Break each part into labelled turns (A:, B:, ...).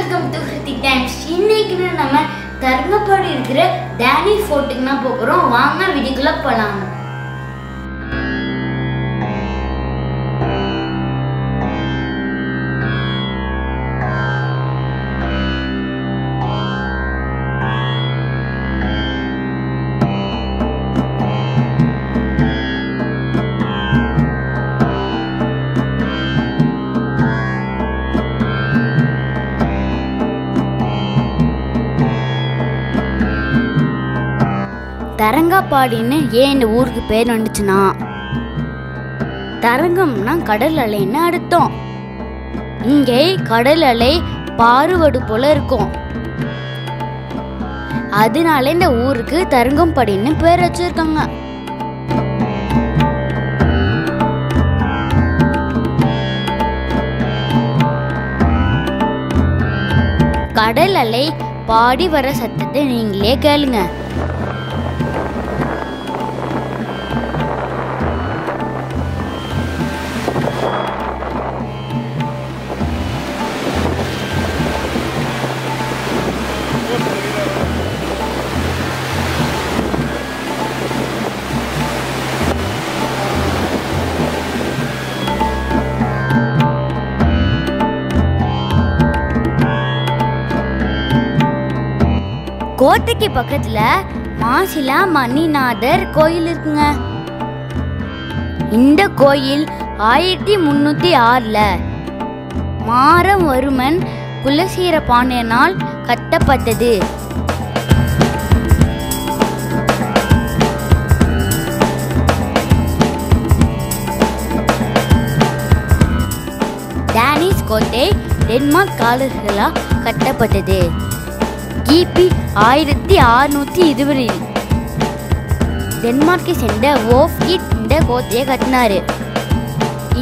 A: Welcome to Hrithik times. இன்னைக்கு நம்ம தரங்கம்பாடி இருக்கிற டேனிஷ் ஃபோர்ட்டுக்கு தான் போகிறோம். வாங்க வீடியோக்குள்ள போலாம். தரங்கம்பாடின்னு ஏன் இந்த ஊருக்கு பேர் வந்துச்சுன்னா, தரங்கம்னா கடல் அலைன்னு அர்த்தம். இங்கே கடல் அலை பாறுவடு போல இருக்கும். அதனால இந்த ஊருக்கு தரங்கம்பாடின்னு பேர் வச்சிருக்காங்க. கடல் அலை பாடி வர சத்தத்தை நீங்களே கேளுங்க. கோட்டைக்கு பக்கத்துல மாசிலா மணிநாதர் கோயில் இருக்குங்க. இந்த கோயில் 1306ல மாரவர்மன் குலசேகர பாண்டியனால் கட்டப்பட்டது. டேனிஷ் கோட்டை டென்மார்க் காலர்களால் கட்டப்பட்டது. கிபி 1620 டென்மார்க்கை சேர்ந்த வோஃப்கிட் இந்த கோட்டையை கட்டினாரு.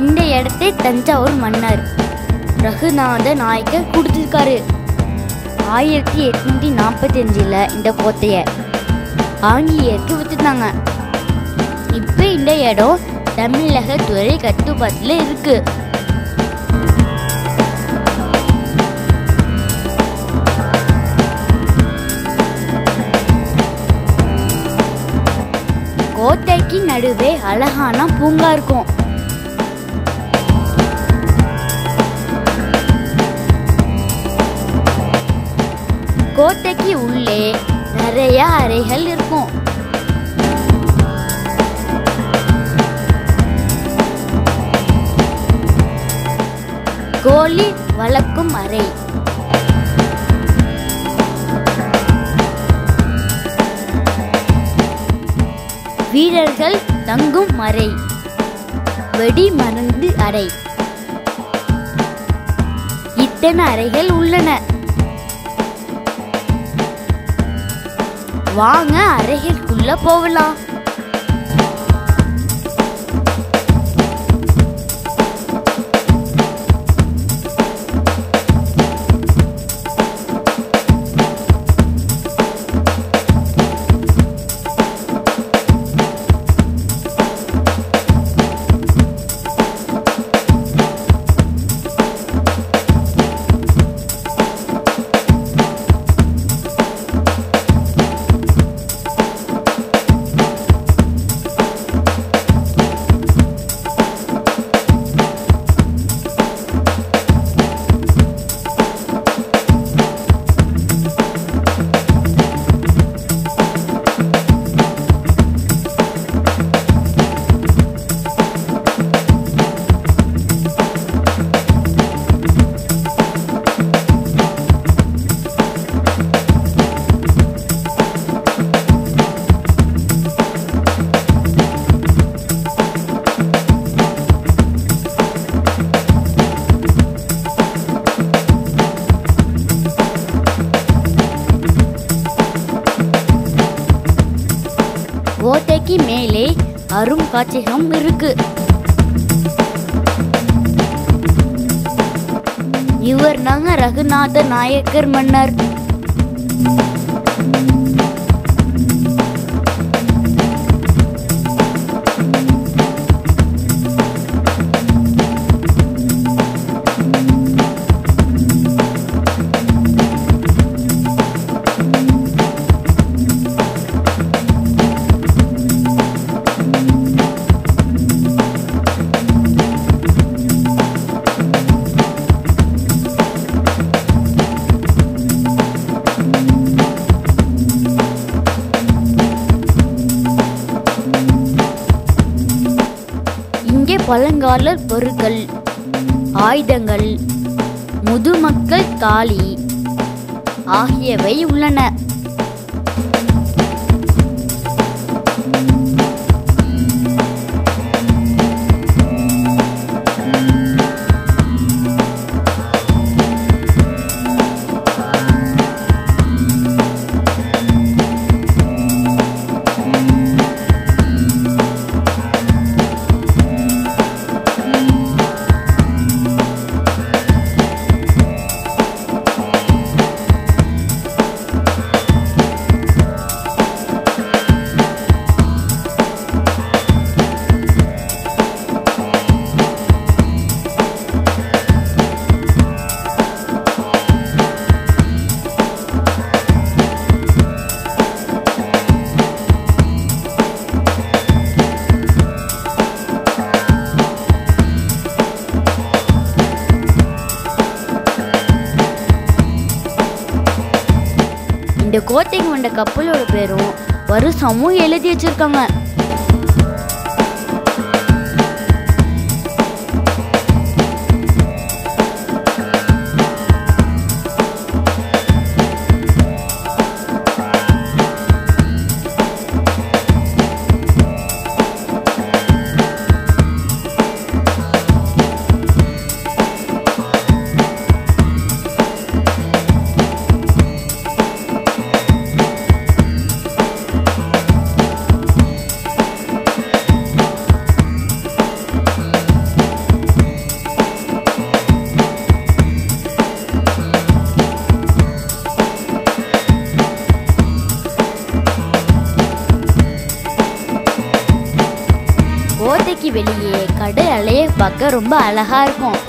A: இந்த இடத்தை தஞ்சாவூர் மன்னர் ரகுநாத நாயக்கர் கொடுத்திருக்காரு. 1845ல் இந்த கோட்டையை ஆங்கிலேயருக்கு வித்துட்டாங்க. இப்போ இந்த இடம் தமிழக துறை கட்டுப்பாட்டில் இருக்கு. கோட்டைக்கு நடுவே அழகான பூங்கா இருக்கும். கோட்டைக்கு உள்ளே நிறைய அறைகள் இருக்கும். கோழி வளர்க்கும் அறை, வீரர்கள் தங்கும் அறை, வெடி மருந்து அறை, இத்தனை அறைகள் உள்ளன. வாங்க அறைகளுக்குள்ள போகலாம். கோட்டைக்கு மேலே அருங்காட்சியகம் இருக்கு. இவர் தாங்க ரகுநாத நாயக்கர் மன்னர். இங்கே பழங்கால பொருட்கள், ஆயுதங்கள், முதுமக்கள் தாலி ஆகியவை உள்ளன. இந்த கோட்டைக்கு வந்த கப்பலோட பேரும் வருஷமும் எழுதி வச்சிருக்காங்க. கோட்டைக்கு வெளியே கடல் அலையை பார்க்க ரொம்ப அழகா இருக்கும்.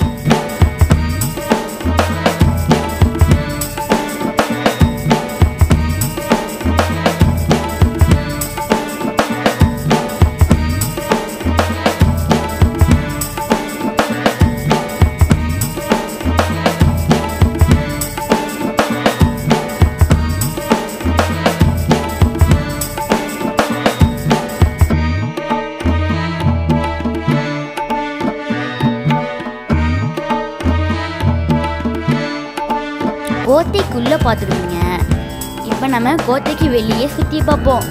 A: கோட்டைக்குள்ள பார்த்துருவீங்க. இப்போ நம்ம கோட்டைக்கு வெளியே சுற்றி பார்ப்போம்.